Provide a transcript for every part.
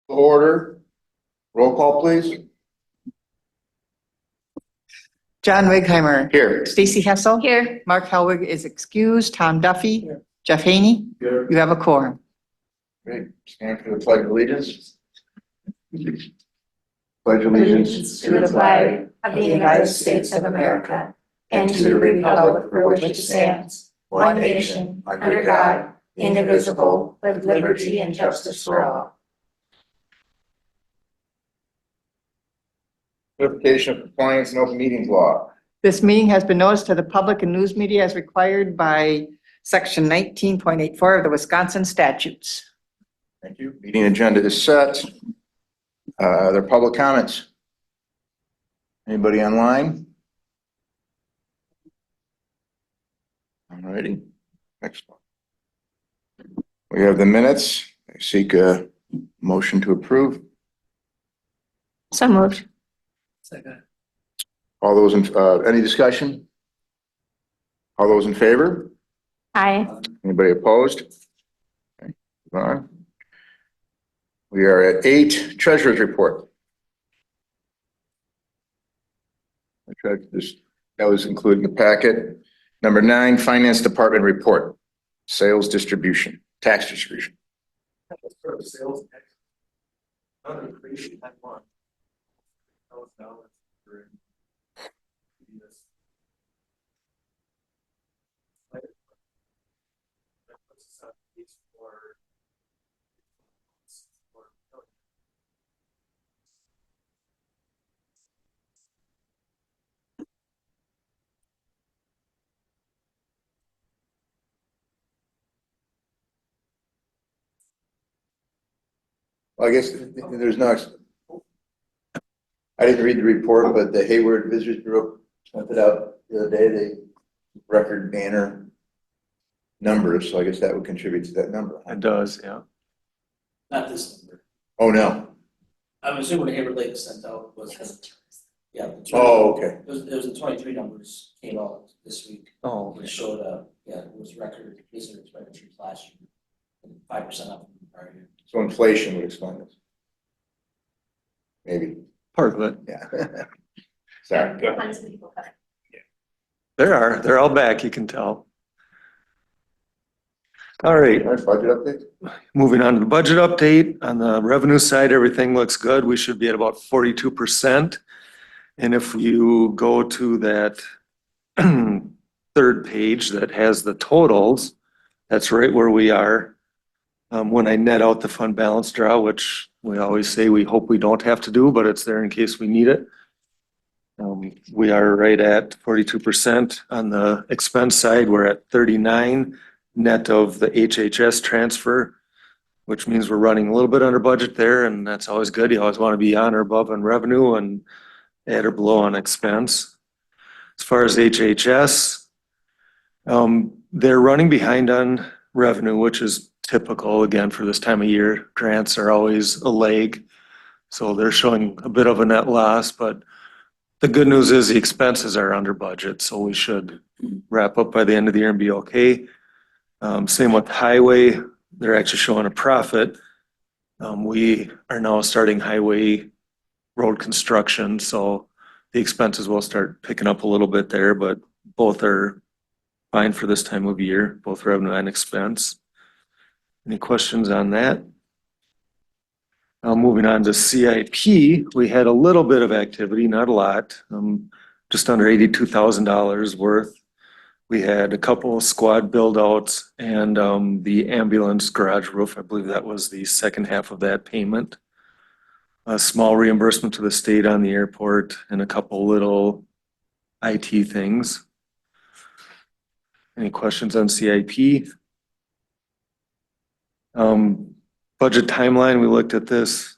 Order. Roll call, please. John Wigheimer. Here. Stacy Hessel. Here. Mark Helwig is excused. Tom Duffy. Here. Jeff Haney. Here. You have a quorum. Great. Stand for the pledge of allegiance. Pledge allegiance To the flag of the United States of America and to the republic for which it stands, one nation, under God, indivisible, with liberty and justice for all. Certification of compliance and open meetings law. This meeting has been noticed to the public and news media as required by section 19.84 of the Wisconsin statutes. Thank you. Meeting agenda is set. Are there public comments? Anybody online? Alrighty. Excellent. We have the minutes. I seek a motion to approve. So moved. Second. All those in, any discussion? All those in favor? Aye. Anybody opposed? Okay, move on. We are at 8, treasurer's report. I tried to just, that was included in the packet. Number 9, finance department report, sales distribution, tax distribution. Sales tax. Not increase that one. $1,000 for previous. That puts us up at least for Well, I guess there's no, I didn't read the report, but the Hayward Visitors Bureau sent it out the other day, they record banner numbers, so I guess that would contribute to that number. It does, yeah. Not this number. Oh, no. I'm assuming the Hayward Lake sent out was, yeah. Oh, okay. It was the 23 numbers came out this week. Oh, It showed, yeah, it was record visitor expenditures last year. 5% up from the prior year. So inflation would explain this. Maybe, part of it. yeah. Sorry. Go ahead. Tons of people cut. They're all back, you can tell. All right, Budget update? moving on to the budget update. On the revenue side, everything looks good. We should be at about 42%. And if you go to that third page that has the totals, that's right where we are. When I net out the fund balance draw, which we always say we hope we don't have to do, but it's there in case we need it. We are right at 42%. On the expense side, we're at 39 net of the HHS transfer, which means we're running a little bit under budget there, and that's always good. You always want to be on or above on revenue and at or below on expense. As far as HHS, they're running behind on revenue, which is typical again for this time of year. Grants are always a lag, so they're showing a bit of a net loss, but the good news is the expenses are under budget, so we should wrap up by the end of the year and be okay. Same with highway, they're actually showing a profit. We are now starting highway road construction, so the expenses will start picking up a little bit there, but both are fine for this time of year, both revenue and expense. Any questions on that? Now moving on to CIP, we had a little bit of activity, not a lot, just under $82,000 worth. We had a couple of squad build outs and the ambulance garage roof. I believe that was the second half of that payment. A small reimbursement to the state on the airport and a couple little IT things. Any questions on CIP? Budget timeline, we looked at this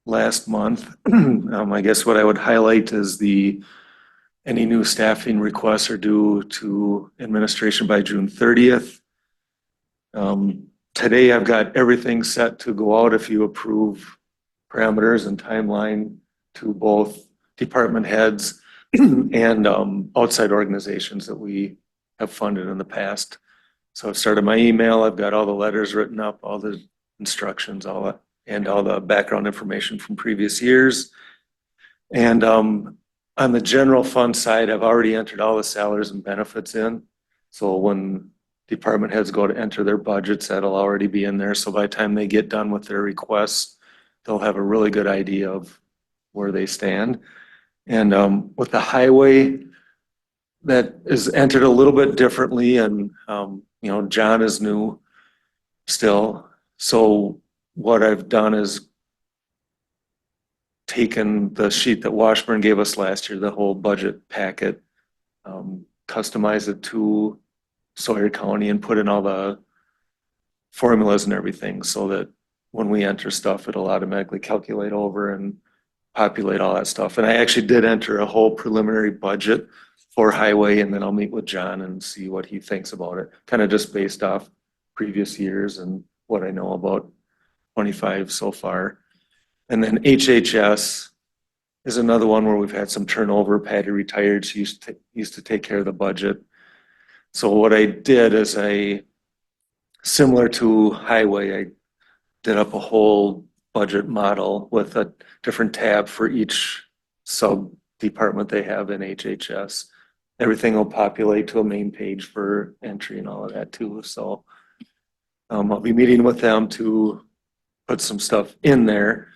last month. I guess what I would highlight is any new staffing requests are due to administration by June 30th. Today I've got everything set to go out if you approve parameters and timeline to both department heads and outside organizations that we have funded in the past. So I've started my email, I've got all the letters written up, all the instructions, all that and all the background information from previous years. And on the general fund side, I've already entered all the salaries and benefits in. So when department heads go to enter their budgets, that'll already be in there. So by the time they get done with their requests, they'll have a really good idea of where they stand. And with the highway, that is entered a little bit differently, and John is new still. So what I've done is taken the sheet that Washburn gave us last year, the whole budget packet, customized it to Sawyer County and put in all the formulas and everything so that when we enter stuff, it'll automatically calculate over and populate all that stuff. And I actually did enter a whole preliminary budget for highway, and then I'll meet with John and see what he thinks about it, kind of just based off previous years and what I know about 25 so far. And then HHS is another one where we've had some turnover. Patty retired. She used to take care of the budget. So what I did is similar to highway, I did up a whole budget model with a different tab for each sub department they have in HHS. Everything will populate to a main page for entry and all of that too. So I'll be meeting with them to put some stuff in there.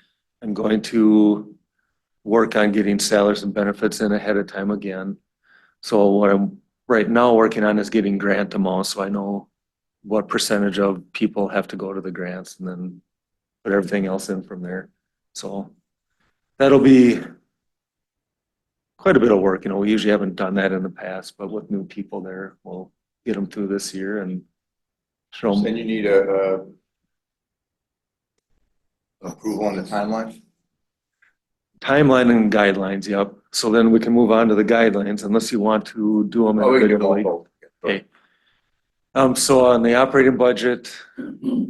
I'm going to work on getting salaries and benefits in ahead of time again. So what I'm right now working on is getting grant amounts, so I know what percentage of people have to go to the grants, and then put everything else in from there. So that'll be quite a bit of work. We usually haven't done that in the past, but with new people there, we'll get them through this year and show them. Then you need a approval on the timeline? Timeline and guidelines, yep. So then we can move on to the guidelines unless you want to do them Oh, we can do individually. both. Okay. So on the operating budget,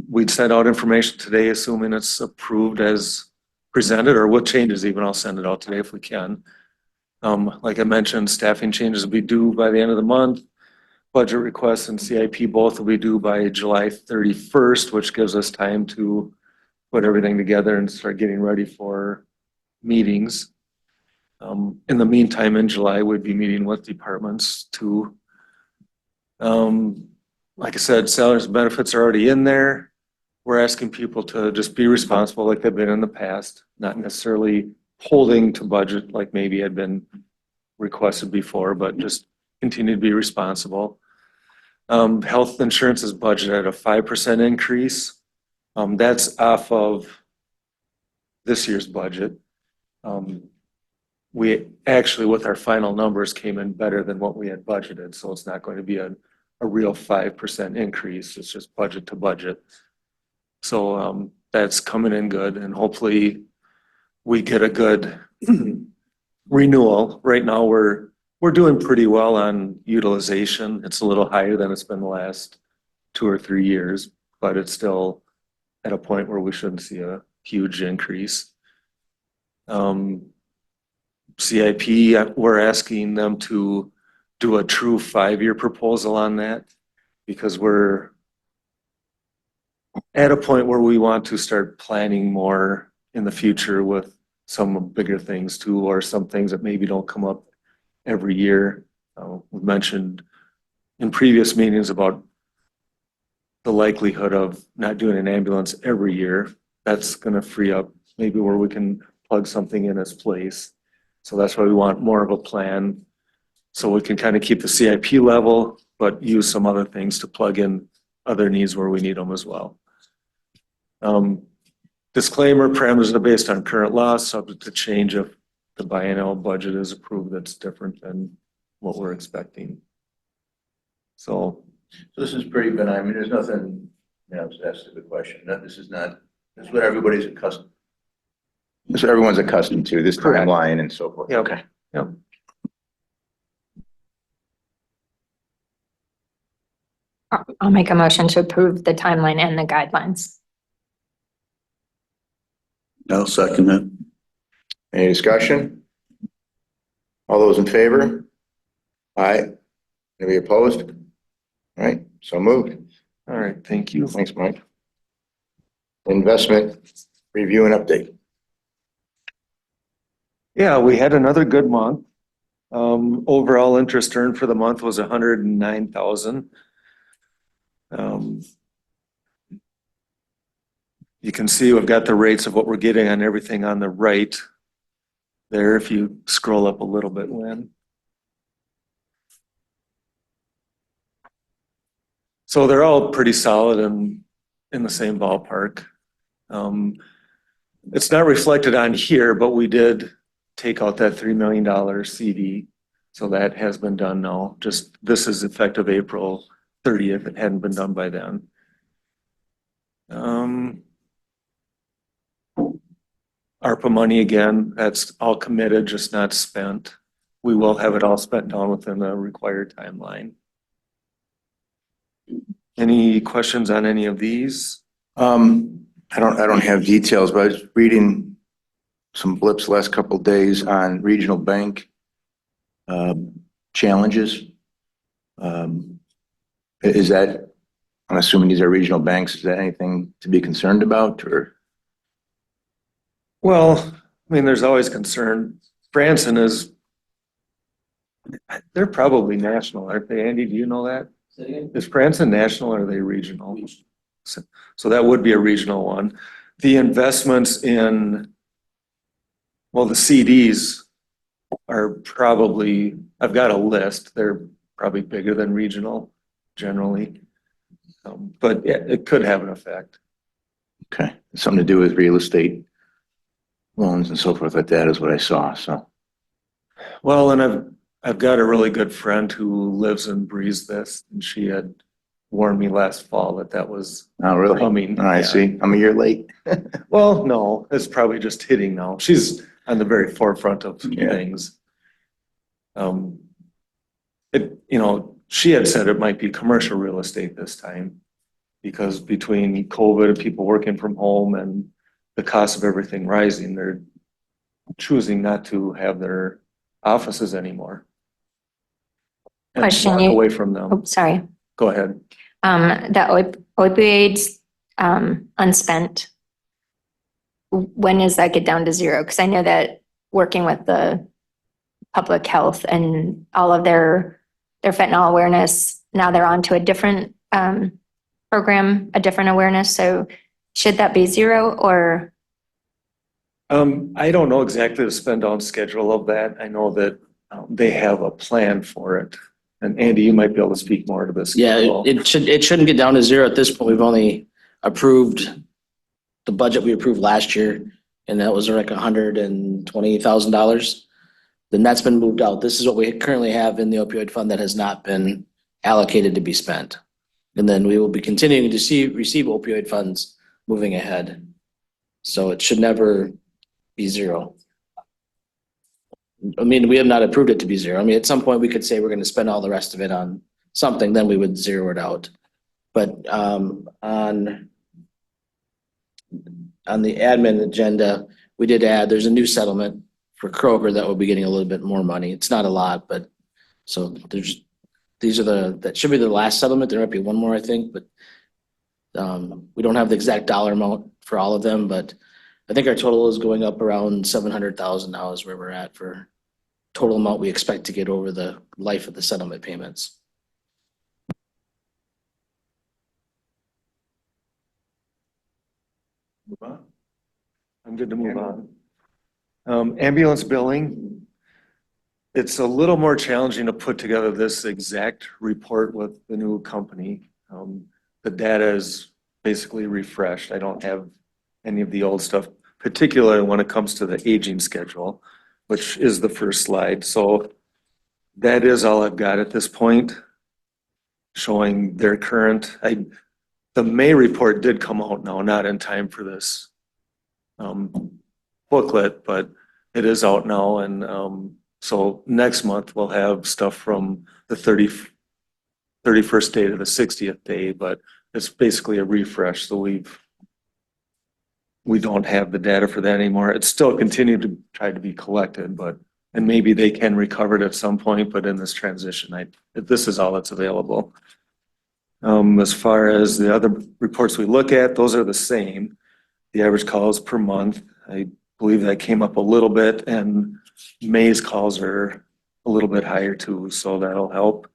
we'd send out information today, assuming it's approved as presented, or with changes even, I'll send it out today if we can. Like I mentioned, staffing changes will be due by the end of the month. Budget requests and CIP both will be due by July 31st, which gives us time to put everything together and start getting ready for meetings. In the meantime, in July, we'd be meeting with departments to, like I said, salaries and benefits are already in there. We're asking people to just be responsible like they've been in the past, not necessarily holding to budget like maybe had been requested before, but just continue to be responsible. Health insurance is budgeted at a 5% increase. That's off of this year's budget. We actually, with our final numbers, came in better than what we had budgeted, so it's not going to be a real 5% increase. It's just budget to budget. So that's coming in good, and hopefully we get a good renewal. Right now, we're doing pretty well on utilization. It's a little higher than it's been the last 2 or 3 years, but it's still at a point where we shouldn't see a huge increase. CIP, we're asking them to do a true 5-year proposal on that, because we're at a point where we want to start planning more in the future with some bigger things too, or some things that maybe don't come up every year. We mentioned in previous meetings about the likelihood of not doing an ambulance every year. That's going to free up maybe where we can plug something in its place. So that's why we want more of a plan, so we can kind of keep the CIP level, but use some other things to plug in other needs where we need them as well. Disclaimer, parameters are based on current law, subject to change if the biennial budget is approved that's different than what we're expecting. So This is pretty benign. I mean, there's nothing, that's a good question. This is what everybody's accustomed. This is what everyone's accustomed to, this Correct. timeline and so forth. Yeah. Okay. I'll make a motion to approve the timeline and the guidelines. I'll second it. Any discussion? All those in favor? Aye. Anybody opposed? All right, so moved. all right, thank you. Thanks, Mike. Investment Review and update. Yeah, we had another good month. Overall interest earned for the month was 109,000. You can see we've got the rates of what we're getting on everything on the right there, if you scroll up a little bit, Lynn. So they're all pretty solid and in the same ballpark. It's not reflected on here, but we did take out that $3 million CD. So that has been done now. Just this is effective April 30th. It hadn't been done by then. ARPA money again, that's all committed, just not spent. We will have it all spent down within the required timeline. Any questions on any of these? I don't have details, but I was reading some blips the last couple of days on regional bank challenges. Is that, I'm assuming these are regional banks, is that anything to be concerned about or? Well, I mean, there's always concern. Branson is, they're probably national, aren't they? Andy, do you know that? Say it again? Is Branson national or are they regional? So that would be a regional one. The investments in, well, the CDs are probably, I've got a list, they're probably bigger than regional generally. But yeah, it could have an effect. Okay, something to do with real estate loans and so forth like that is what I saw, so. Well, and I've got a really good friend who lives and breathes this, and she had warned me last fall that was Oh, really? coming. Oh, I Yeah. see. I'm a year late. Well, no, it's probably just hitting now. She's on the very forefront of Yeah. things. She had said it might be commercial real estate this time because between COVID and people working from home and the cost of everything rising, they're choosing not to have their offices anymore. And Question, walk you- away from them. Oh, sorry. Go ahead. The opioids, unspent. When does that get down to zero? Because I know that working with the public health and all of their fentanyl awareness, now they're on to a different program, a different awareness. So should that be zero or? I don't know exactly the spend down schedule of that. I know that they have a plan for it. And Andy, you might be able to speak more to this. Yeah, as well. it shouldn't get down to zero at this point. We've only approved the budget we approved last year, and that was like $120,000. Then that's been moved out. This is what we currently have in the opioid fund that has not been allocated to be spent. And then we will be continuing to receive opioid funds moving ahead. So it should never be zero. I mean, we have not approved it to be zero. I mean, at some point we could say we're going to spend all the rest of it on something, then we would zero it out. But on the admin agenda, we did add, there's a new settlement for Kroger that will be getting a little bit more money. It's not a lot, but so that should be the last settlement. There might be one more, I think, but we don't have the exact dollar amount for all of them, but I think our total is going up around 700,000 now is where we're at for total amount we expect to get over the life of the settlement payments. Move on. I'm good to move on. Ambulance billing. It's a little more challenging to put together this exact report with the new company. The data is basically refreshed. I don't have any of the old stuff, particularly when it comes to the aging schedule, which is the first slide. So that is all I've got at this point, showing their current. The May report did come out now, not in time for this booklet, but it is out now. And so next month we'll have stuff from the 31st day to the 60th day, but it's basically a refresh. So we don't have the data for that anymore. It's still continued to try to be collected, and maybe they can recover it at some point, but in this transition, this is all that's available. As far as the other reports we look at, those are the same. the average calls per month. I believe that came up a little bit, and May's calls are a little bit higher too, so that'll help.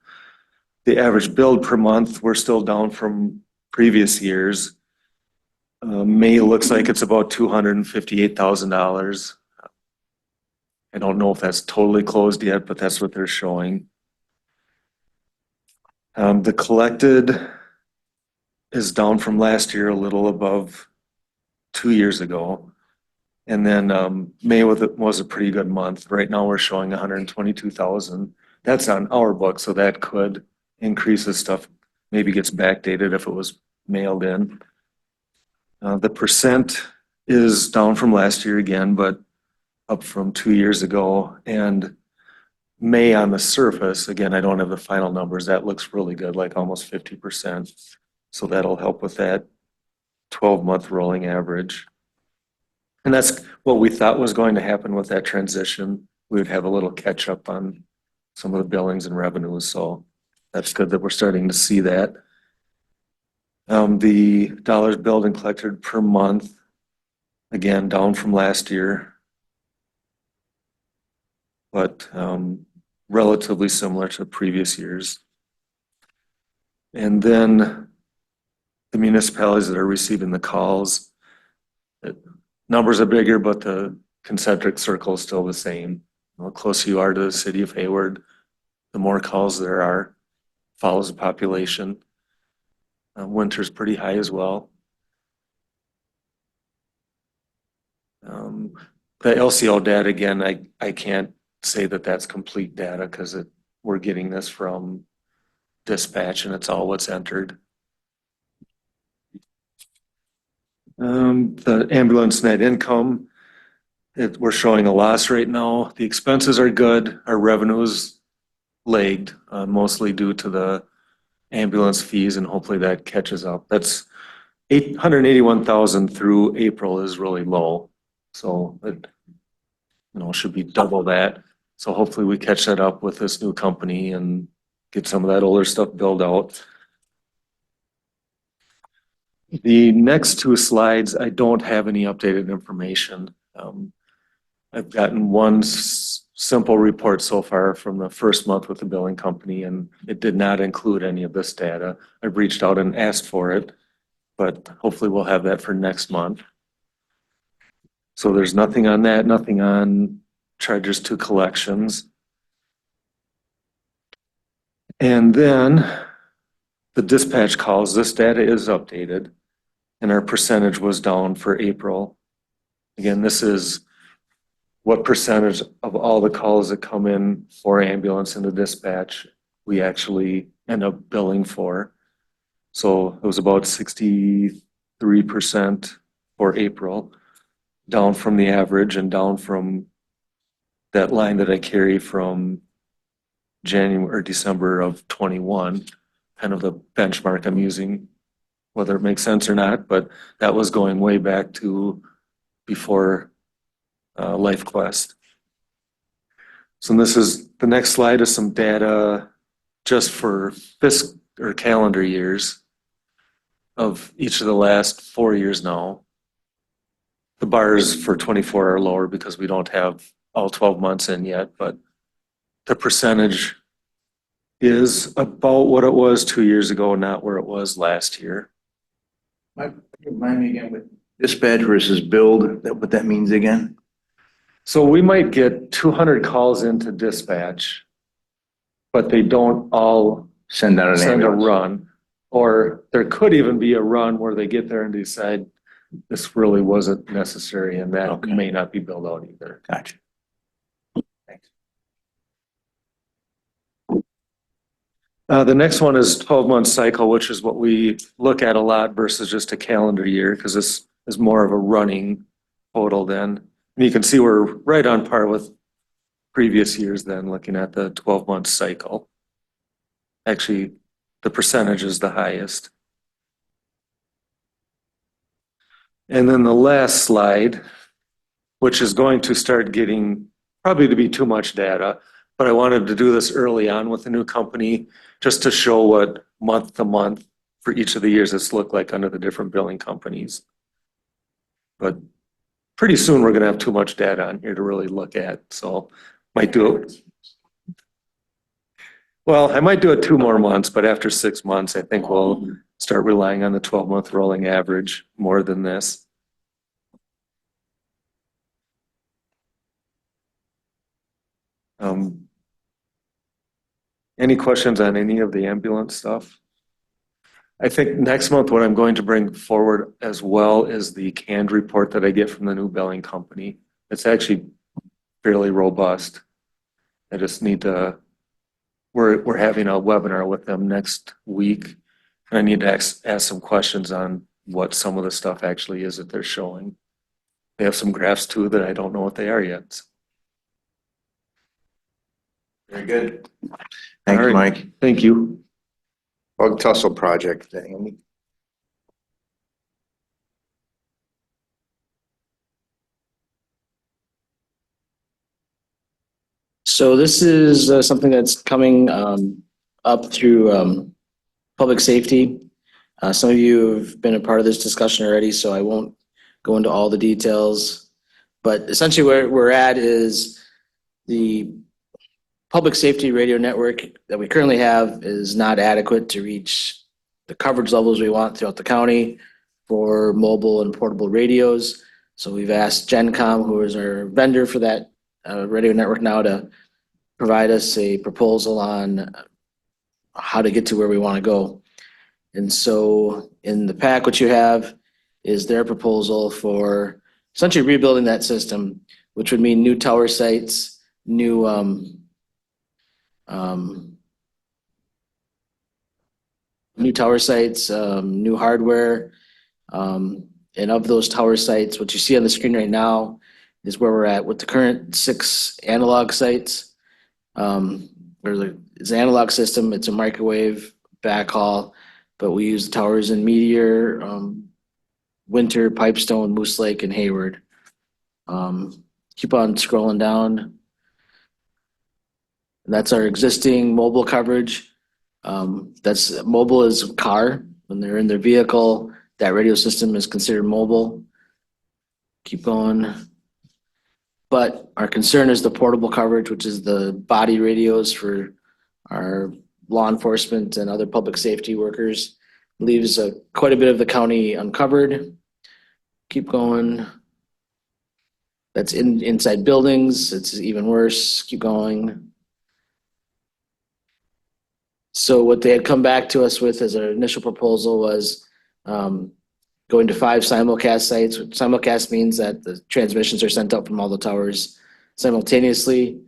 The average billed per month, we're still down from previous years. May looks like it's about $258,000. I don't know if that's totally closed yet, but that's what they're showing. The collected is down from last year, a little above 2 years ago. And then May was a pretty good month. Right now, we're showing 122,000. That's on our book, so that could increase as stuff maybe gets backdated if it was mailed in. The percent is down from last year again, but up from 2 years ago. And May on the surface, again, I don't have the final numbers. That looks really good, like almost 50%. So that'll help with that 12-month rolling average. And that's what we thought was going to happen with that transition. We would have a little catch up on some of the billings and revenues. So that's good that we're starting to see that. The dollars billed and collected per month, again, down from last year, but relatively similar to previous years. And then the municipalities that are receiving the calls, numbers are bigger, but the concentric circle is still the same. The closer you are to the city of Hayward, the more calls there are, follows the population. Winter's pretty high as well. The LCO data, again, I can't say that that's complete data because we're getting this from dispatch and it's all what's entered. The ambulance net income, we're showing a loss right now. The expenses are good. Our revenues lagged, mostly due to the ambulance fees, and hopefully that catches up. That's 881,000 through April is really low. So it, should be double that. So hopefully we catch that up with this new company and get some of that older stuff billed out. The next two slides, I don't have any updated information. I've gotten one simple report so far from the first month with the billing company, and it did not include any of this data. I've reached out and asked for it, but hopefully we'll have that for next month. So there's nothing on that, nothing on charges to collections. And then the dispatch calls, this data is updated, and our percentage was down for April. Again, this is what percentage of all the calls that come in for ambulance into dispatch we actually end up billing for. So it was about 63% for April, down from the average and down from that line that I carry from January or December of 21, kind of the benchmark I'm using, whether it makes sense or not, but that was going way back to before LifeQuest. So this is, the next slide is some data just for fiscal or calendar years of each of the last 4 years now. The bars for 24 are lower because we don't have all 12 months in yet, but the percentage is about what it was 2 years ago, not where it was last year. Remind me again with dispatch versus build, what that means again? So we might get 200 calls into dispatch, but they don't all Send out an send a ambulance. run. Or there could even be a run where they get there and decide this really wasn't necessary, and that Okay. may not be billed out either. Gotcha. Thanks. The next one is 12-month cycle, which is what we look at a lot versus just a calendar year, because this is more of a running total then. And you can see we're right on par with previous years then, looking at the 12-month cycle. Actually, the percentage is the highest. And then the last slide, which is going to start getting probably to be too much data, but I wanted to do this early on with the new company just to show what month to month for each of the years it's looked like under the different billing companies. But pretty soon, we're gonna have too much data on here to really look at, so might do it. Well, I might do it 2 more months, but after 6 months, I think we'll start relying on the 12-month rolling average more than this. Any questions on any of the ambulance stuff? I think next month, what I'm going to bring forward as well is the canned report that I get from the new billing company. It's actually fairly robust. I just need to, we're having a webinar with them next week. I need to ask some questions on what some of the stuff actually is that they're showing. They have some graphs too that I don't know what they are yet. Very good. Thank you, All right. Mike. Thank you. Bug tussle project, Andy. So this is something that's coming up through public safety. Some of you have been a part of this discussion already, so I won't go into all the details. But essentially where we're at is the public safety radio network that we currently have is not adequate to reach the coverage levels we want throughout the county for mobile and portable radios. So we've asked GenCom, who is our vendor for that radio network now, to provide us a proposal on how to get to where we want to go. And so in the pack, what you have is their proposal for essentially rebuilding that system, which would mean new tower sites, new new hardware. And of those tower sites, what you see on the screen right now is where we're at with the current 6 analog sites. It's an analog system, it's a microwave backhaul, but we use the towers in Meteor, Winter, Pipestone, Moose Lake, and Hayward. Keep on scrolling down. That's our existing mobile coverage. That's mobile is car. When they're in their vehicle, that radio system is considered mobile. Keep going. But our concern is the portable coverage, which is the body radios for our law enforcement and other public safety workers. Leaves quite a bit of the county uncovered. Keep going. That's inside buildings. It's even worse. Keep going. So what they had come back to us with as our initial proposal was going to 5 simulcast sites. Simulcast means that the transmissions are sent up from all the towers simultaneously.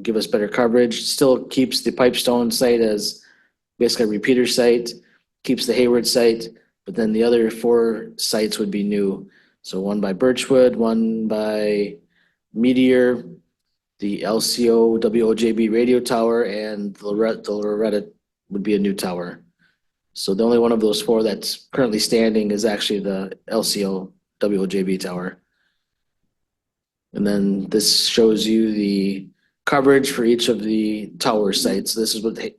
Give us better coverage. Still keeps the Pipestone site as basically a repeater site. Keeps the Hayward site, but then the other 4 sites would be new. So one by Birchwood, one by Meteor, the LCO WOJB radio tower, and the Loretta would be a new tower. So the only one of those 4 that's currently standing is actually the LCO WOJB tower. And then this shows you the coverage for each of the tower sites. This is what the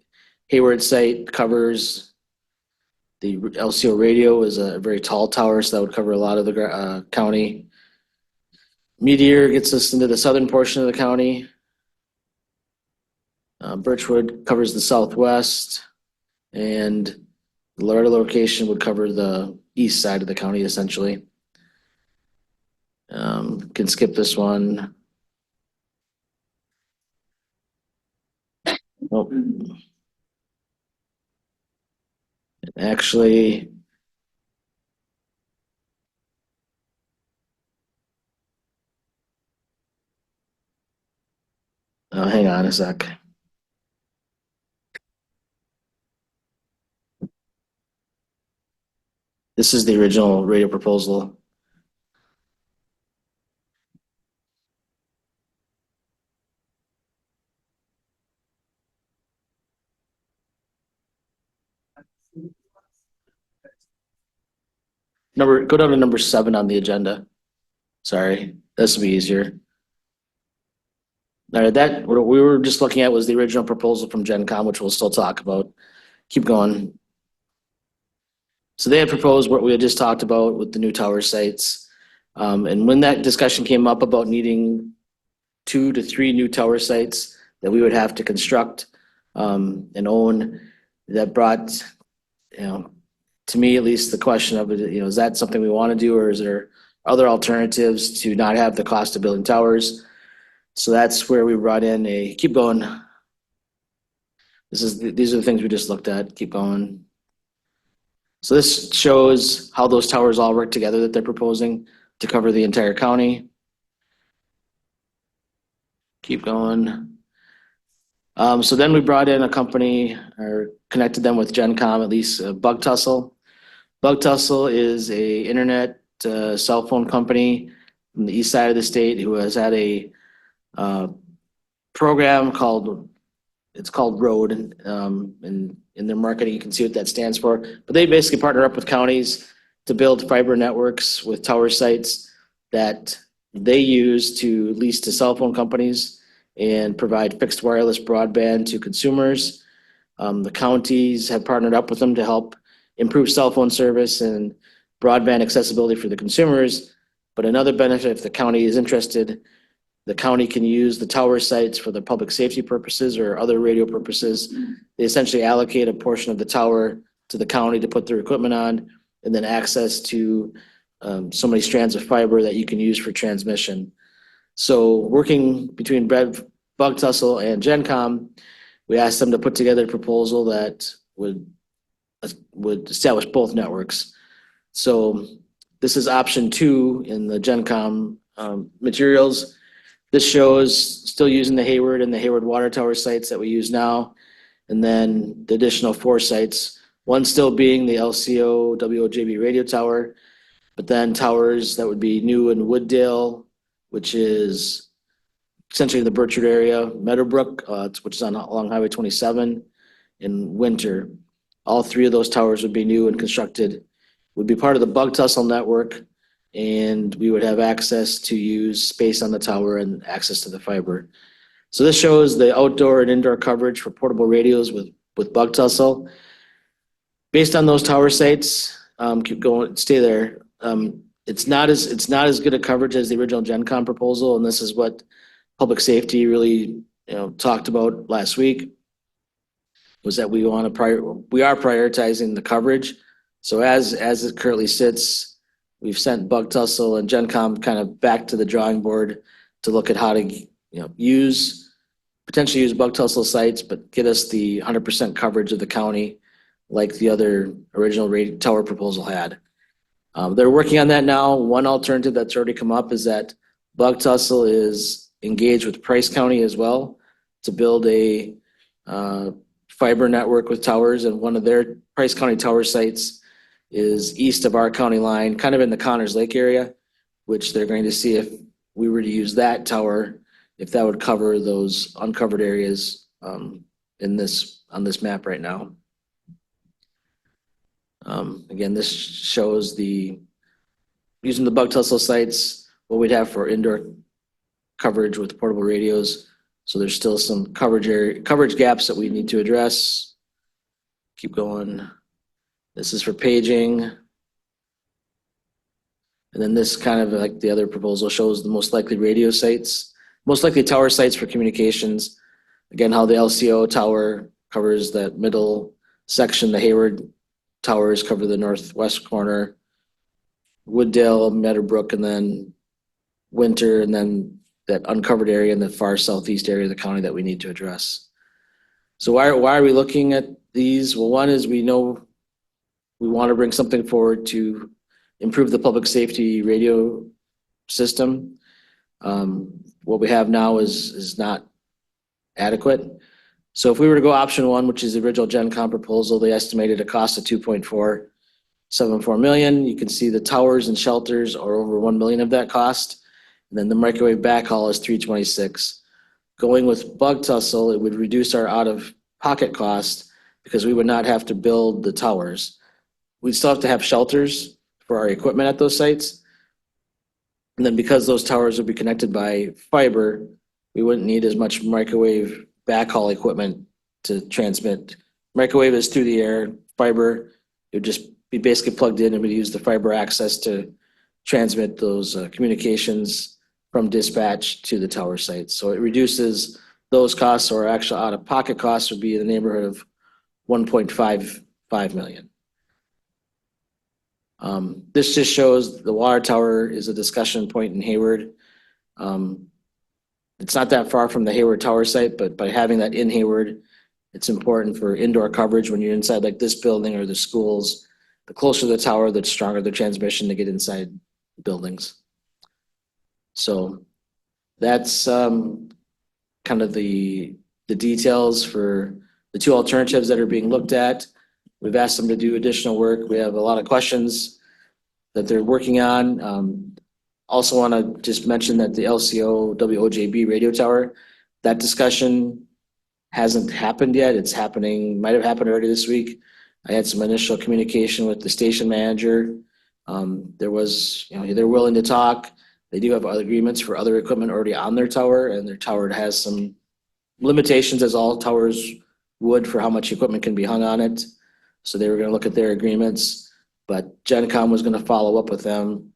Hayward site covers. The LCO radio is a very tall tower, so that would cover a lot of the county. Meteor gets us into the southern portion of the county. Birchwood covers the southwest, and the Loretta location would cover the east side of the county, essentially. Can skip this one. Oh. Actually, hang on a sec. This is the original radio proposal. Go down to number 7 on the agenda. Sorry, this will be easier. All right, that what we were just looking at was the original proposal from GenCom, which we'll still talk about. Keep going. So they had proposed what we had just talked about with the new tower sites. And when that discussion came up about needing 2 to 3 new tower sites that we would have to construct and own, that brought, to me at least, the question of, is that something we want to do, or is there other alternatives to not have the cost of building towers? So that's where we brought in keep going. These are the things we just looked at. Keep going. So this shows how those towers all work together that they're proposing to cover the entire county. Keep going. So then we brought in a company, or connected them with GenCom, at least Bug Tussle. Bug Tussle is a internet cell phone company from the east side of the state who has had a program called Road, and in their marketing you can see what that stands for. But they basically partner up with counties to build fiber networks with tower sites that they use to lease to cell phone companies and provide fixed wireless broadband to consumers. The counties have partnered up with them to help improve cell phone service and broadband accessibility for the consumers. But another benefit, if the county is interested, the county can use the tower sites for the public safety purposes or other radio purposes. They essentially allocate a portion of the tower to the county to put their equipment on, and then access to so many strands of fiber that you can use for transmission. So working between Bug Tussle and GenCom, we asked them to put together a proposal that would establish both networks. So this is option 2 in the GenCom materials. This shows still using the Hayward and the Hayward Water Tower sites that we use now, and then the additional 4 sites, one still being the LCO WOJB radio tower, but then towers that would be new in Wooddale, which is essentially the Birchwood area, Meadowbrook, which is along Highway 27, in Winter. All 3 of those towers would be new and constructed, would be part of the Bug Tussle network, and we would have access to use space on the tower and access to the fiber. So this shows the outdoor and indoor coverage for portable radios with Bug Tussle. Based on those tower sites, keep going, stay there. It's not as good a coverage as the original GenCom proposal, and this is what public safety really talked about last week. Was that we are prioritizing the coverage. So as it currently sits, we've sent Bug Tussle and GenCom kind of back to the drawing board to look at how to potentially use Bug Tussle sites, but get us the 100% coverage of the county like the other original radio tower proposal had. They're working on that now. One alternative that's already come up is that Bug Tussle is engaged with Price County as well to build a fiber network with towers, and one of their Price County tower sites is east of our county line, kind of in the Connors Lake area, which they're going to see if we were to use that tower, if that would cover those uncovered areas on this map right now. Again, this shows using the Bug Tussle sites, what we'd have for indoor coverage with portable radios. So there's still some coverage gaps that we need to address. Keep going. This is for paging. And then this, kind of like the other proposal, shows the most likely radio sites, most likely tower sites for communications. Again, how the LCO tower covers that middle section, the Hayward towers cover the northwest corner, Wooddale, Meadowbrook, and then Winter, and then that uncovered area in the far southeast area of the county that we need to address. So why are we looking at these? Well, one is we know we want to bring something forward to improve the public safety radio system. What we have now is not adequate. So if we were to go option 1, which is the original GenCom proposal, they estimated a cost of $2.474 million. You can see the towers and shelters are over $1 million of that cost. And then the microwave backhaul is $326. Going with Bug Tussle, it would reduce our out-of-pocket cost because we would not have to build the towers. We'd still have to have shelters for our equipment at those sites. And then because those towers would be connected by fiber, we wouldn't need as much microwave backhaul equipment to transmit. Microwave is through the air, fiber, it would just be basically plugged in and we use the fiber access to transmit those communications from dispatch to the tower site. So it reduces those costs, or actual out-of-pocket costs would be in the neighborhood of 1.55 million. This just shows the water tower is a discussion point in Hayward. It's not that far from the Hayward Tower site, but by having that in Hayward, it's important for indoor coverage when you're inside like this building or the schools. The closer the tower, the stronger the transmission to get inside buildings. So that's kind of the details for the two alternatives that are being looked at. We've asked them to do additional work. We have a lot of questions that they're working on. Also want to just mention that the LCO WOJB radio tower, that discussion hasn't happened yet. It's happening, might have happened already this week. I had some initial communication with the station manager. There was, they're willing to talk. They do have other agreements for other equipment already on their tower, and their tower has some limitations, as all towers would, for how much equipment can be hung on it. So they were going to look at their agreements, but GenCom was going to follow up with them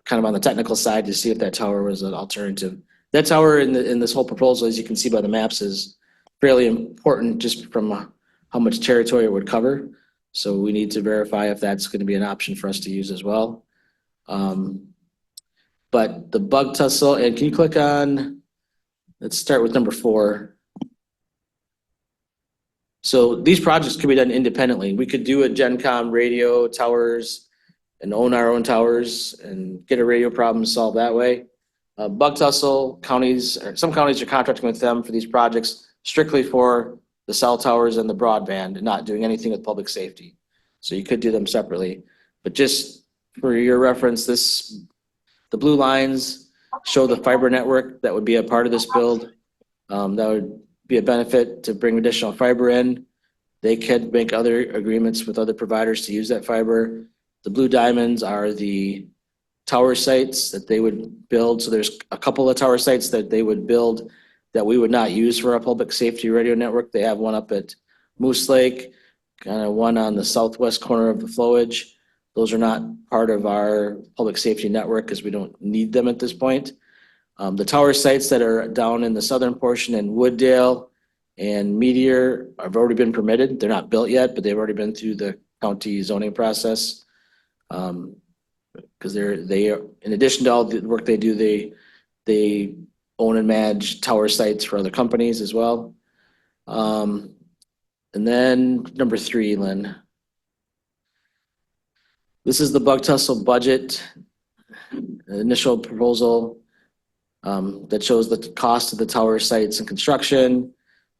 kind of on the technical side to see if that tower was an alternative. That tower in this whole proposal, as you can see by the maps, is fairly important just from how much territory it would cover. So we need to verify if that's going to be an option for us to use as well. But the bug tussle, and can you click on, let's start with number 4. So these projects can be done independently. We could do a GenCom radio towers and own our own towers and get a radio problem solved that way. Bug tussle, some counties are contracting with them for these projects strictly for the cell towers and the broadband and not doing anything with public safety. So you could do them separately. But just for your reference, the blue lines show the fiber network that would be a part of this build. That would be a benefit to bring additional fiber in. They could make other agreements with other providers to use that fiber. The blue diamonds are the tower sites that they would build. So there's a couple of tower sites that they would build that we would not use for our public safety radio network. They have one up at Moose Lake, kind of one on the southwest corner of the flowage. Those are not part of our public safety network because we don't need them at this point. The tower sites that are down in the southern portion in Wooddale and Meteor have already been permitted. They're not built yet, but they've already been through the county zoning process. Because they are, in addition to all the work they do, they own and manage tower sites for other companies as well. And then number 3, Lynn. This is the bug tussle budget, initial proposal that shows the cost of the tower sites and construction,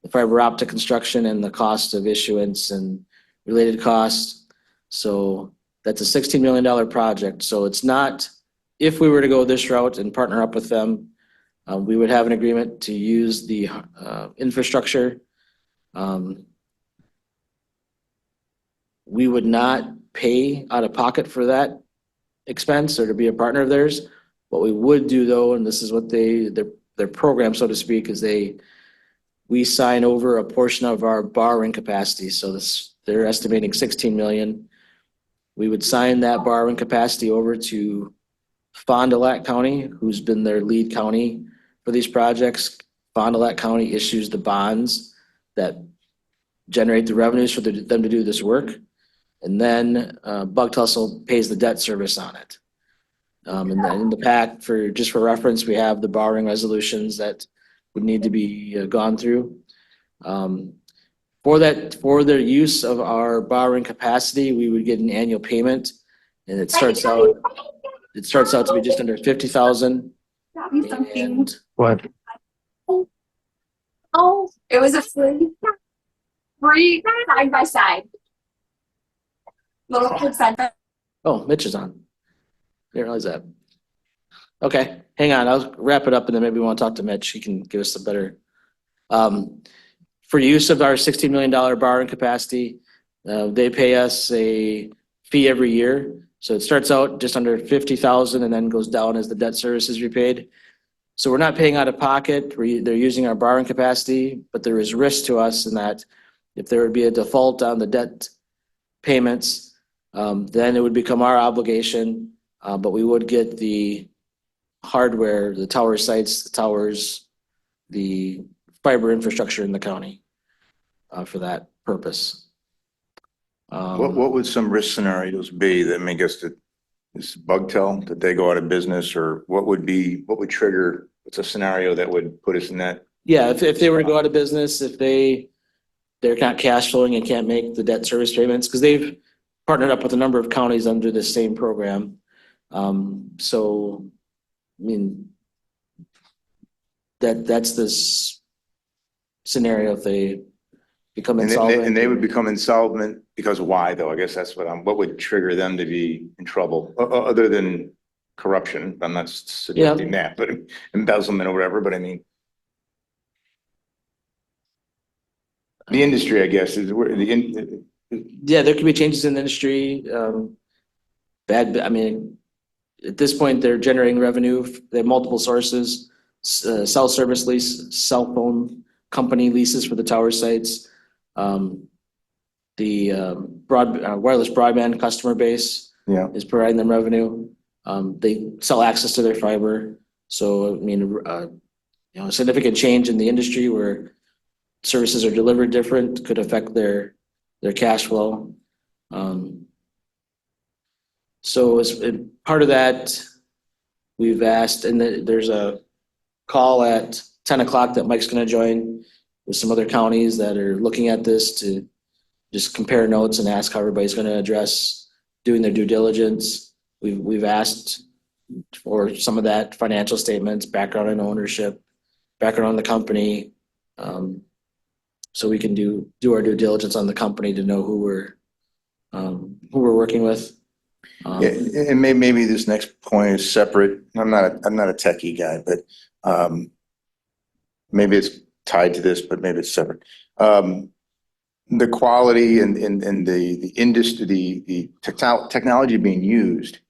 the fiber optic construction, and the cost of issuance and related costs. So that's a $16 million project. So it's not, if we were to go this route and partner up with them, we would have an agreement to use the infrastructure. We would not pay out of pocket for that expense or to be a partner of theirs. What we would do though, and this is what their program, so to speak, is we sign over a portion of our borrowing capacity. So they're estimating 16 million. We would sign that borrowing capacity over to Fond du Lac County, who's been their lead county for these projects. Fond du Lac County issues the bonds that generate the revenues for them to do this work. And then Bug Tussle pays the debt service on it. And then in the pack, just for reference, we have the borrowing resolutions that would need to be gone through. For their use of our borrowing capacity, we would get an annual payment, and it starts out to be just under 50,000. And What? Oh, it was a free side by side. Little kid side by. oh, Mitch is on. Didn't realize that. Okay, hang on. I'll wrap it up, and then maybe we want to talk to Mitch. He can give us a better. For use of our $16 million borrowing capacity, they pay us a fee every year. So it starts out just under 50,000 and then goes down as the debt service is repaid. So we're not paying out of pocket. They're using our borrowing capacity, but there is risk to us in that if there would be a default on the debt payments, then it would become our obligation, but we would get the hardware, the tower sites, the towers, the fiber infrastructure in the county for that purpose. What would some risk scenarios be that make us to, is Bugtel, that they go out of business, or what would trigger, what's a scenario that would put us in that? Yeah, if they were to go out of business, if they're not cash flowing and can't make the debt service payments, because they've partnered up with a number of counties under the same program. So, I mean, that's this scenario if they become insolvent. And they would become insolvent because why though? I guess that's what would trigger them to be in trouble, other than corruption. I'm not suggesting that, but embezzlement or whatever, but I mean. The industry, I guess, is where Yeah, there could be changes in the industry. I mean, at this point, they're generating revenue. They have multiple sources, cell service lease, cell phone company leases for the tower sites. The wireless broadband customer base is providing them revenue. They sell access to their fiber. So, I mean, a significant change in the industry where services are delivered different could affect their cash flow. So as part of that, we've asked, and there's a call at 10 o'clock that Mike's going to join with some other counties that are looking at this to just compare notes and ask how everybody's going to address doing their due diligence. We've asked for some of that financial statements, background on ownership, background on the company, so we can do our due diligence on the company to know who we're working with. and maybe this next point is separate. I'm not a techie guy, but maybe it's tied to this, but maybe it's separate. The quality and the industry, the technology being used,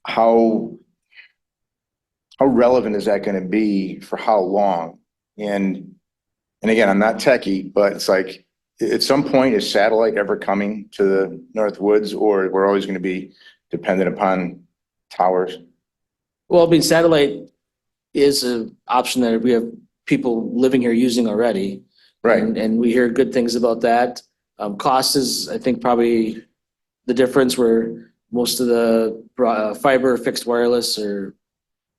how relevant is that going to be for how long? And again, I'm not techie, but it's like, at some point, is satellite ever coming to the North Woods, or we're always going to be dependent upon towers? Well, I mean, satellite is an option that we have people living here using already. Right. And we hear good things about that. Cost is, I think, probably the difference where most of the fiber fixed wireless are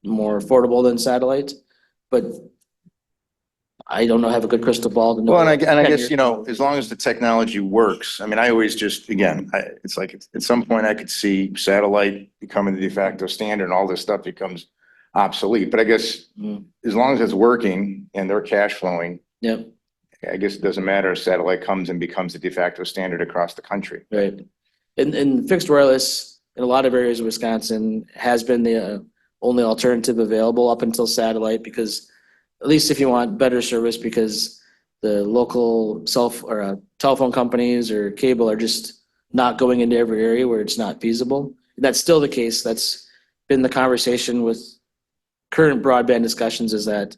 more affordable than satellite. But I don't know, have a good crystal ball to know. Well, and I guess, as long as the technology works, I mean, I always just, again, it's like, at some point I could see satellite becoming the de facto standard and all this stuff becomes obsolete. But I guess as long as it's working and they're cash flowing, Yep. I guess it doesn't matter if satellite comes and becomes the de facto standard across the country. Right. And fixed wireless in a lot of areas of Wisconsin has been the only alternative available up until satellite, because at least if you want better service, because the local telephone companies or cable are just not going into every area where it's not feasible. That's still the case. That's been the conversation with current broadband discussions, is that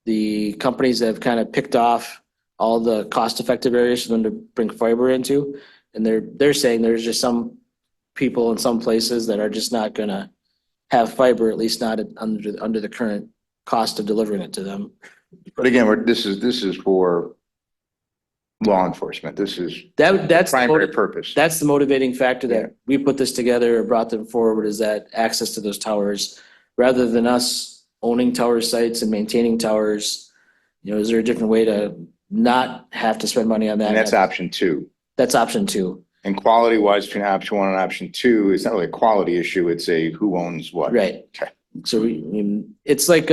the companies have kind of picked off all the cost-effective areas for them to bring fiber into. And they're saying there's just some people in some places that are just not going to have fiber, at least not under the current cost of delivering it to them. But again, this is for law enforcement. This is That's primary purpose. That's the motivating factor that we put this together or brought them forward, is that access to those towers, rather than us owning tower sites and maintaining towers. Is there a different way to not have to spend money on that? And that's option 2. That's option 2. And quality wise between option 1 and option 2, it's not really a quality issue. It's a who owns what. Right. Okay. So it's like,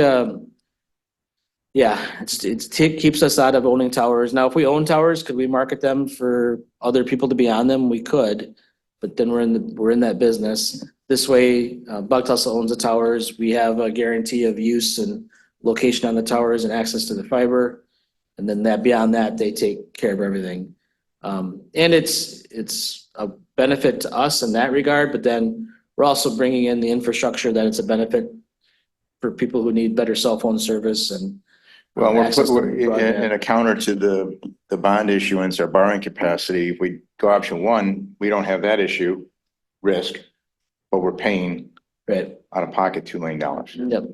it keeps us out of owning towers. Now, if we own towers, could we market them for other people to be on them? We could, but then we're in that business. This way, Bugtel owns the towers. We have a guarantee of use and location on the towers and access to the fiber. And then beyond that, they take care of everything. And it's a benefit to us in that regard, but then we're also bringing in the infrastructure that it's a benefit for people who need better cell phone service and. Well, we're in a counter to the bond issuance or borrowing capacity. If we go option 1, we don't have that issue. risk, but we're paying Right. out of pocket $2 million. Yep.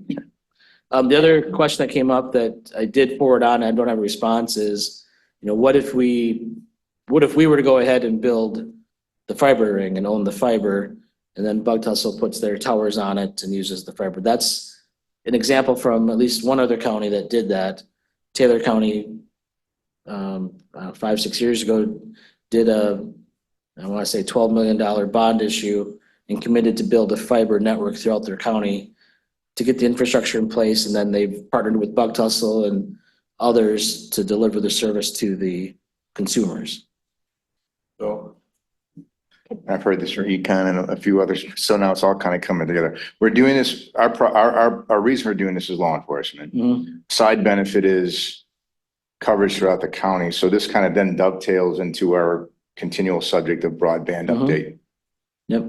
The other question that came up that I did forward on, I don't have a response is, what if we were to go ahead and build the fiber ring and own the fiber, and then Bug Tussle puts their towers on it and uses the fiber? That's an example from at least one other county that did that. Taylor County, 5-6 years ago, did I want to say $12 million bond issue and committed to build a fiber network throughout their county to get the infrastructure in place, and then they've partnered with Bug Tussle and others to deliver the service to the consumers. So I've heard this from Econ and a few others. So now it's all kind of coming together. We're doing this, our reason for doing this is law enforcement. Side benefit is coverage throughout the county. So this kind of then dovetails into our continual subject of broadband update, Yep.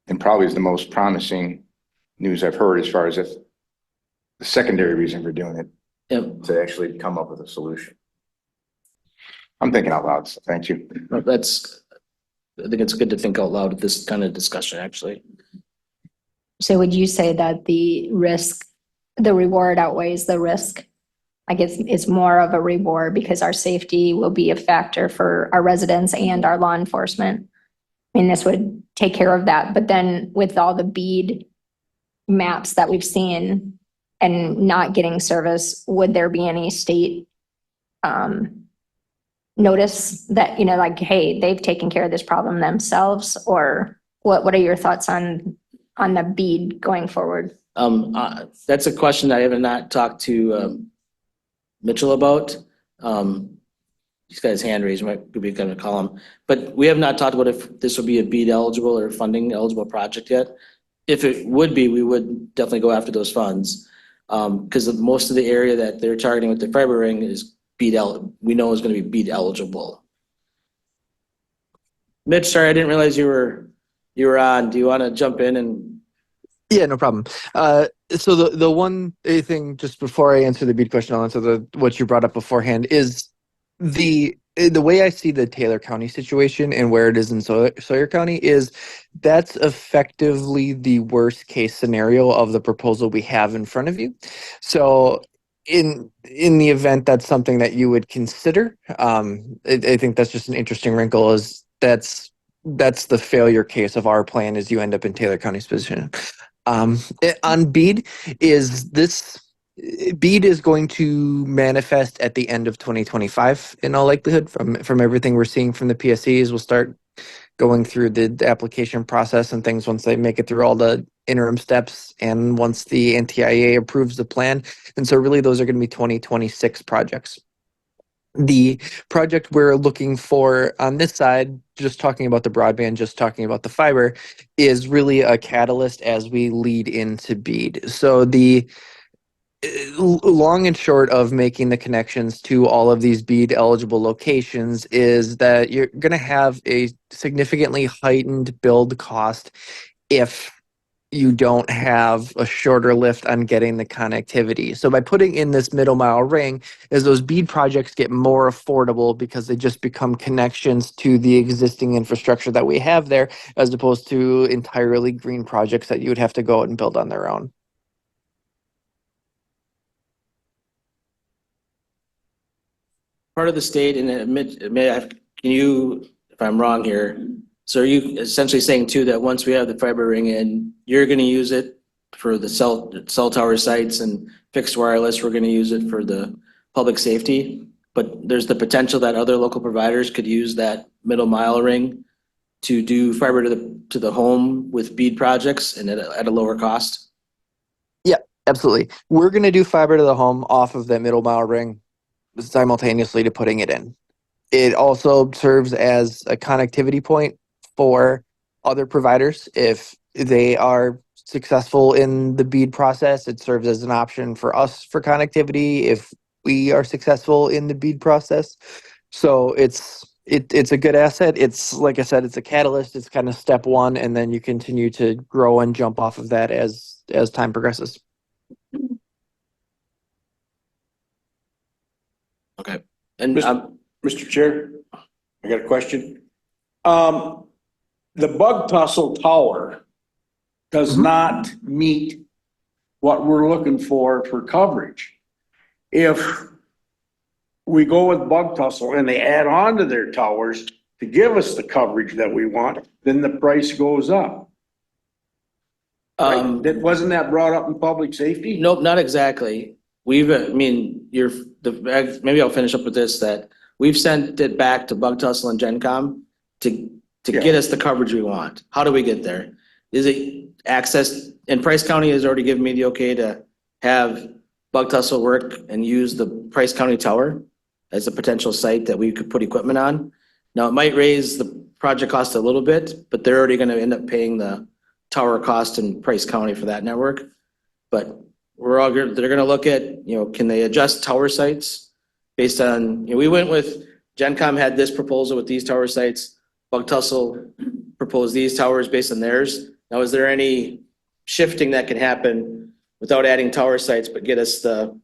and probably is the most promising news I've heard as far as if the secondary reason for doing it, Yep. to actually come up with a solution. I'm thinking out loud, so thank you. I think it's good to think out loud at this kind of discussion, actually. So would you say that the reward outweighs the risk? I guess it's more of a reward because our safety will be a factor for our residents and our law enforcement. I mean, this would take care of that, but then with all the BEAD maps that we've seen and not getting service, would there be any state notice that, like, hey, they've taken care of this problem themselves? Or what are your thoughts on the BEAD going forward? That's a question that I have not talked to Mitchell about. He's got his hand raised, might be going to call him. But we have not talked about if this would be a BEAD eligible or funding eligible project yet. If it would be, we would definitely go after those funds. Because most of the area that they're targeting with the fiber ring is we know is going to be BEAD eligible. Mitch, sorry, I didn't realize you were on. Do you want to jump in and? Yeah, no problem. So the one thing, just before I answer the BEAD question, I'll answer what you brought up beforehand, is the way I see the Taylor County situation and where it is in Sawyer County is that's effectively the worst case scenario of the proposal we have in front of you. So in the event that's something that you would consider, I think that's just an interesting wrinkle, is that's the failure case of our plan, is you end up in Taylor County's position. On BEAD, BEAD is going to manifest at the end of 2025 in all likelihood. From everything we're seeing from the PSCs, we'll start going through the application process and things once they make it through all the interim steps and once the NTIA approves the plan. And so really those are going to be 2026 projects. The project we're looking for on this side, just talking about the broadband, just talking about the fiber, is really a catalyst as we lead into BEAD. So the long and short of making the connections to all of these BEAD eligible locations is that you're going to have a significantly heightened build cost if you don't have a shorter lift on getting the connectivity. So by putting in this middle mile ring, as those BEAD projects get more affordable because they just become connections to the existing infrastructure that we have there, as opposed to entirely green projects that you would have to go out and build on their own. Part of the state, and can you, if I'm wrong here, so are you essentially saying too that once we have the fiber ring in, you're going to use it for the cell tower sites and fixed wireless, we're going to use it for the public safety, but there's the potential that other local providers could use that middle mile ring to do fiber to the home with BEAD projects and at a lower cost? Yeah, absolutely. We're going to do fiber to the home off of that middle mile ring simultaneously to putting it in. It also serves as a connectivity point for other providers. If they are successful in the BEAD process, it serves as an option for us for connectivity if we are successful in the BEAD process. So it's a good asset. It's, like I said, it's a catalyst. It's kind of step one, and then you continue to grow and jump off of that as time progresses. Okay. And Mr. Chair, I got a question. the bug tussle tower does not meet what we're looking for coverage. If we go with bug tussle and they add on to their towers to give us the coverage that we want, then the price goes up. Right? Wasn't that brought up in public safety? Nope, not exactly. We've, I mean, maybe I'll finish up with this, that we've sent it back to Bug Tussle and GenCom to get us the coverage we want. How do we get there? Is it access, and Price County has already given me the okay to have Bug Tussle work and use the Price County Tower as a potential site that we could put equipment on. Now, it might raise the project cost a little bit, but they're already gonna end up paying the tower cost in Price County for that network. But they're gonna look at, can they adjust tower sites based on, we went with, GenCom had this proposal with these tower sites, Bug Tussle proposed these towers based on theirs. Now, is there any shifting that can happen without adding tower sites, but get us the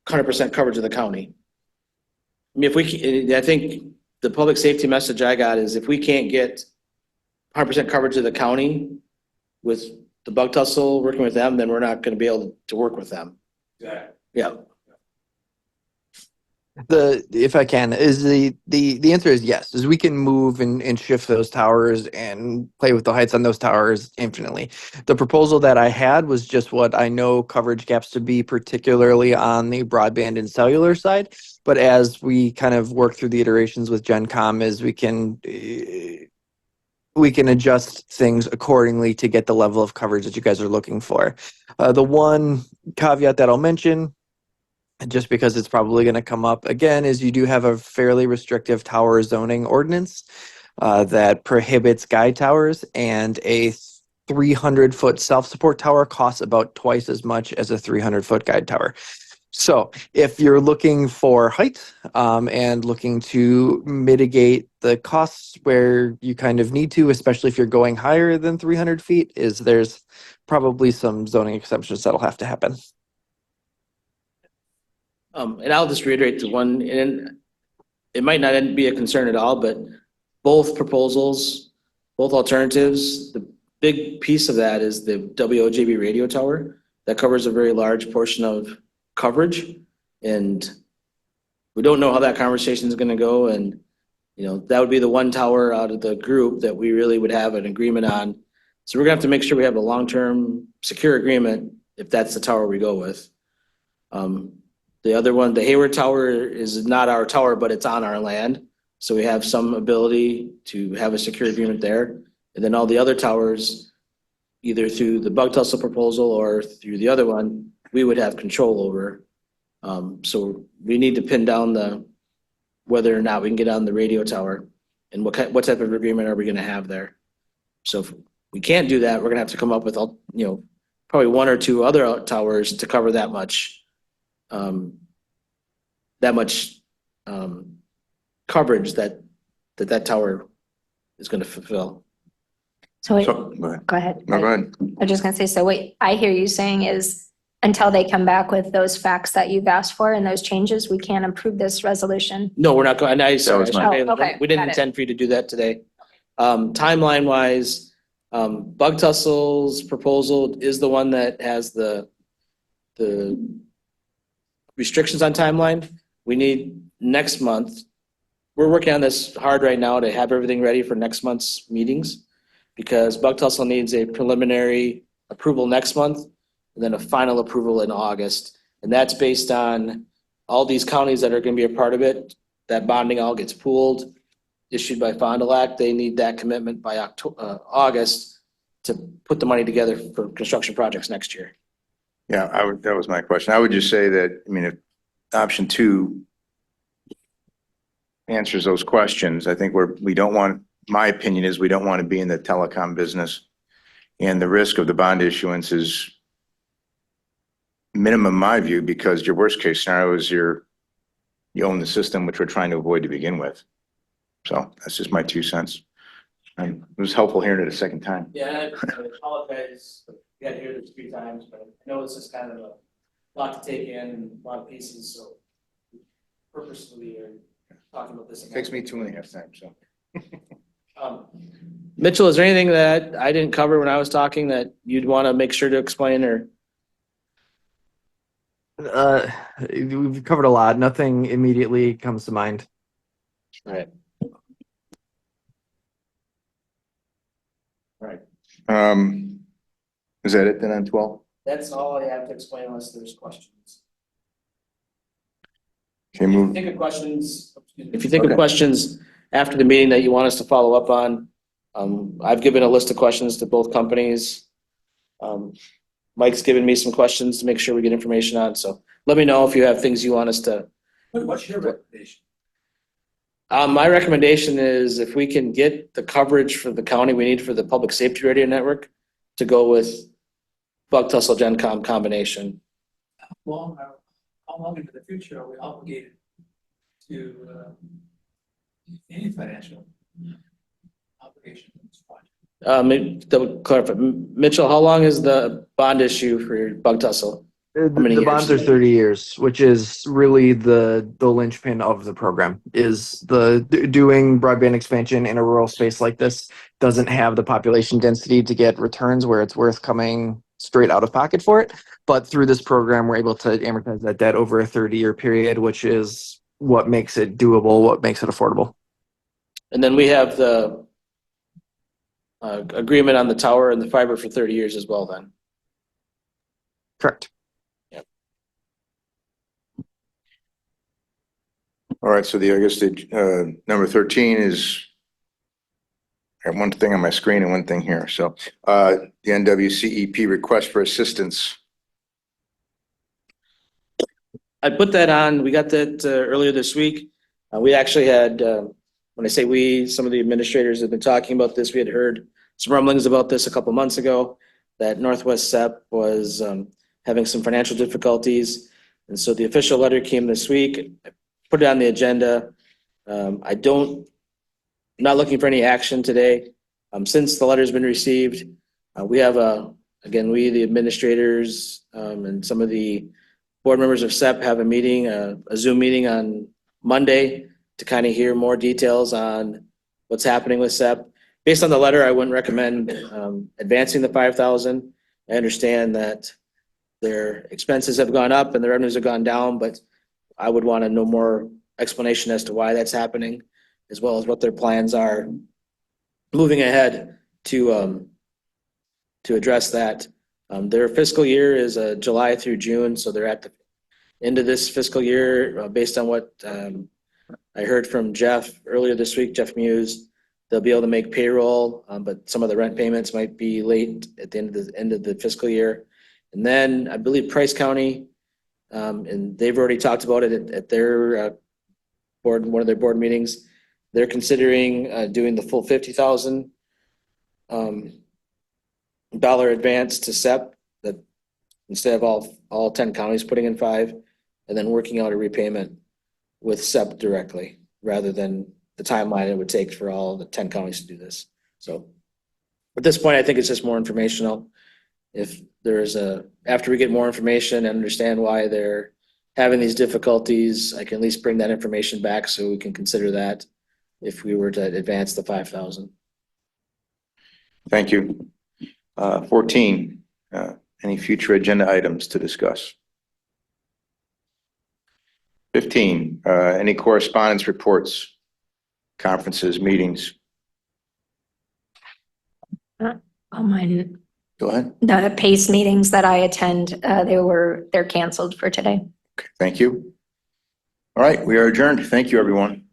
100% coverage of the county? I mean, I think the public safety message I got is if we can't get 100% coverage of the county with the Bug Tussle, working with them, then we're not gonna be able to work with them. Yeah. If I can, is the answer is yes, is we can move and shift those towers and play with the heights on those towers infinitely. The proposal that I had was just what I know coverage gaps to be, particularly on the broadband and cellular side. But as we kind of work through the iterations with GenCom, is we can adjust things accordingly to get the level of coverage that you guys are looking for. The one caveat that I'll mention, just because it's probably going to come up again, is you do have a fairly restrictive tower zoning ordinance that prohibits guide towers, and a 300-foot self-support tower costs about twice as much as a 300-foot guide tower. So if you're looking for height and looking to mitigate the costs where you kind of need to, especially if you're going higher than 300 feet, there's probably some zoning exceptions that'll have to happen. And I'll just reiterate the one, and it might not be a concern at all, but both proposals, both alternatives, the big piece of that is the WOJB radio tower that covers a very large portion of coverage. And we don't know how that conversation is going to go. And, that would be the one tower out of the group that we really would have an agreement on. So we're gonna have to make sure we have a long-term secure agreement if that's the tower we go with. The other one, the Hayward Tower, is not our tower, but it's on our land. So we have some ability to have a secure agreement there. And then all the other towers, either through the Bug Tussle proposal or through the other one, we would have control over. So we need to pin down whether or not we can get on the radio tower and what type of agreement are we gonna have there. So if we can't do that, we're gonna have to come up with, probably one or two other towers to cover that much coverage that tower is going to fulfill. So wait, So, go ahead. go ahead. No, go ahead. I'm just gonna say, so what I hear you saying is until they come back with those facts that you've asked for and those changes, we can't approve this resolution. No, we're not going, sorry, was my- Oh, okay, we didn't got it. intend for you to do that today. Timeline wise, Bug Tussle's proposal is the one that has the restrictions on timeline. We need next month. We're working on this hard right now to have everything ready for next month's meetings, because Bug Tussle needs a preliminary approval next month and then a final approval in August. And that's based on all these counties that are going to be a part of it. That bonding all gets pooled, issued by Fond du Lac. They need that commitment by August to put the money together for construction projects next year. Yeah, that was my question. I would just say that, if option 2 answers those questions, I think my opinion is we don't want to be in the telecom business. And the risk of the bond issuance is minimum, in my view, because your worst case scenario is you own the system, which we're trying to avoid to begin with. So that's just my 2 cents. And it was helpful hearing it a second time. Yeah, I apologize. We had to hear this 3 times, but I know this is kind of a lot to take in and a lot of pieces, so purposefully are talking about this again. Takes me 2.5 times, so. Mitchell, is there anything that I didn't cover when I was talking that you'd want to make sure to explain or? We've covered a lot. Nothing immediately comes to mind. All right. Is that it then on 12? That's all I have to explain unless there's questions. Okay, If you move. think of questions, if you think of Okay. questions after the meeting that you want us to follow up on, I've given a list of questions to both companies. Mike's given me some questions to make sure we get information on, so let me know if you have things you want us to. What's your recommendation? My recommendation is if we can get the coverage for the county we need for the public safety radio network to go with Bug Tussle GenCom combination. How long into the future are we obligated to any financial obligation in this project? Clarify, Mitchell, how long is the bond issue for your Bug Tussle? many The bonds are years? 30 years, which is really the linchpin of the program. Is doing broadband expansion in a rural space like this doesn't have the population density to get returns where it's worth coming straight out of pocket for it. But through this program, we're able to amortize that debt over a 30-year period, which is what makes it doable, what makes it affordable. And then we have the agreement on the tower and the fiber for 30 years as well then. Correct. All right, so I guess the number 13 is, I have one thing on my screen and one thing here. So the NWCEP request for assistance. I put that on, we got that earlier this week. We actually had, when I say we, some of the administrators have been talking about this. We had heard some rumblings about this a couple months ago, that Northwest SEP was having some financial difficulties. And so the official letter came this week. I put it on the agenda. I'm not looking for any action today. Since the letter's been received, we have we, the administrators, and some of the board members of SEP have a meeting, a Zoom meeting on Monday to kind of hear more details on what's happening with SEP. Based on the letter, I wouldn't recommend advancing the 5,000. I understand that their expenses have gone up and their revenues have gone down, but I would want to know more explanation as to why that's happening, as well as what their plans are moving ahead to address that. Their fiscal year is July through June, so they're at the end of this fiscal year. Based on what I heard from Jeff earlier this week, Jeff Muse, they'll be able to make payroll, but some of the rent payments might be late at the end of the fiscal year. And then I believe Price County, and they've already talked about it at their board, one of their board meetings. They're considering doing the full $50,000 advance to SEP, that instead of all 10 counties putting in 5, and then working out a repayment with SEP directly, rather than the timeline it would take for all the 10 counties to do this. So at this point, I think it's just more informational. If there's after we get more information and understand why they're having these difficulties, I can at least bring that information back so we can consider that if we were to advance the 5,000. Thank you. 14, any future agenda items to discuss? 15, any correspondence reports, conferences, meetings? Mine, Go ahead. the PACE meetings that I attend, they're canceled for today. Okay, thank you. All right, we are adjourned. Thank you, everyone.